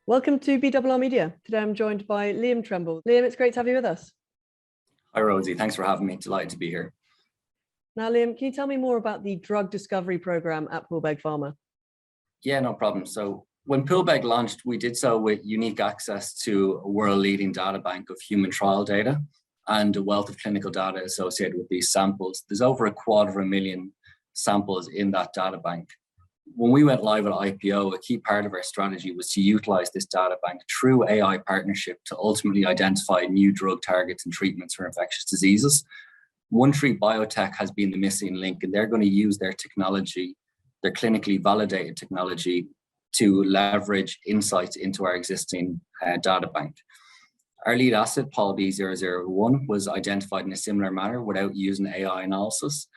Welcome to BRR Media. Today I'm joined by Liam Tremble. Liam, it's great to have you with us. Hi, Rosie. Thanks for having me. Delighted to be here. Now, Liam, can you tell me more about the drug discovery program at Poolbeg Pharma? Yeah, no problem. So when Poolbeg launched, we did so with unique access to a world-leading data bank of human trial data and a wealth of clinical data associated with these samples. There's over 250,000 samples in that data bank. When we went live at IPO, a key part of our strategy was to utilize this data bank through AI partnership to ultimately identify new drug targets and treatments for infectious diseases. OneThree Biotech has been the missing link, and they're going to use their technology, their clinically validated technology, to leverage insights into our existing data bank. Our lead asset, POLB001, was identified in a similar manner without using AI analysis.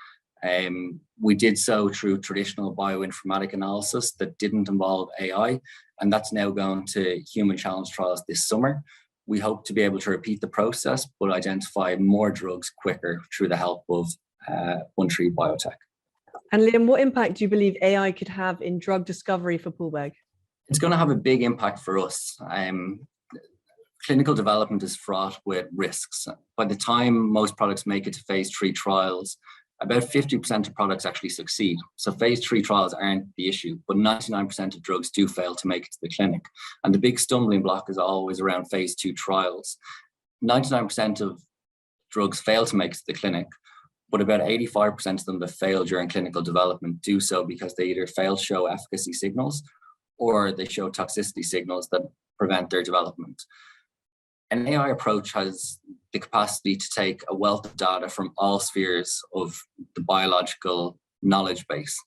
We did so through traditional bioinformatic analysis that didn't involve AI, and that's now going to human challenge trials this summer. We hope to be able to repeat the process, but identify more drugs quicker through the help of OneThree Biotech. And Liam, what impact do you believe AI could have in drug discovery for Poolbeg? It's going to have a big impact for us. Clinical development is fraught with risks. By the time most products make it to phase 3 trials, about 50% of products actually succeed. So phase 3 trials aren't the issue, but 99% of drugs do fail to make it to the clinic. And the big stumbling block is always around phase 2 trials. 99% of drugs fail to make it to the clinic, but about 85% of them that fail during clinical development do so because they either fail to show efficacy signals or they show toxicity signals that prevent their development. An AI approach has the capacity to take a wealth of data from all spheres of the biological knowledge base.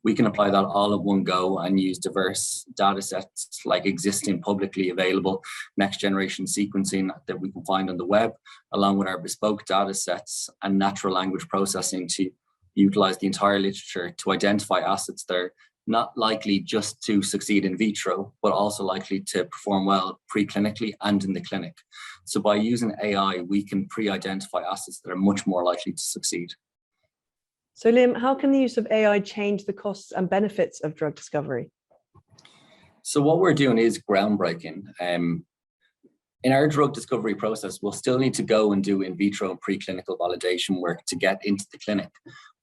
We can apply that all at one go and use diverse data sets like existing publicly available next generation sequencing that we can find on the web, along with our bespoke data sets and natural language processing to utilize the entire literature to identify assets that are not likely just to succeed in vitro, but also likely to perform well preclinically and in the clinic. So by using AI, we can pre-identify assets that are much more likely to succeed. So Liam, how can the use of AI change the costs and benefits of drug discovery? So what we're doing is groundbreaking. In our drug discovery process, we'll still need to go and do in vitro and preclinical validation work to get into the clinic.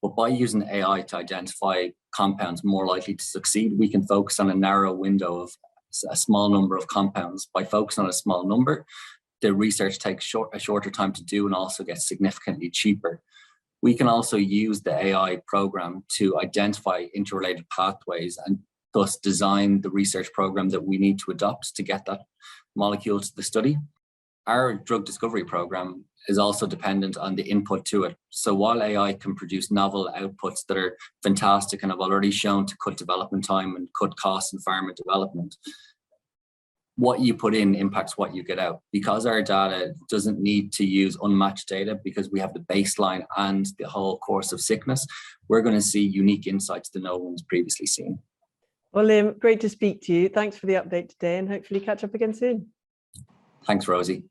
But by using AI to identify compounds more likely to succeed, we can focus on a narrow window of a small number of compounds. By focusing on a small number, the research takes a shorter time to do and also gets significantly cheaper. We can also use the AI program to identify interrelated pathways and thus design the research program that we need to adopt to get that molecule to the study. Our drug discovery program is also dependent on the input to it. So while AI can produce novel outputs that are fantastic and have already shown to cut development time and cut costs in pharma development, what you put in impacts what you get out. Because our data doesn't need to use unmatched data because we have the baseline and the whole course of sickness, we're going to see unique insights that no one's previously seen. Well, Liam, great to speak to you. Thanks for the update today and hopefully catch up again soon. Thanks, Rosie.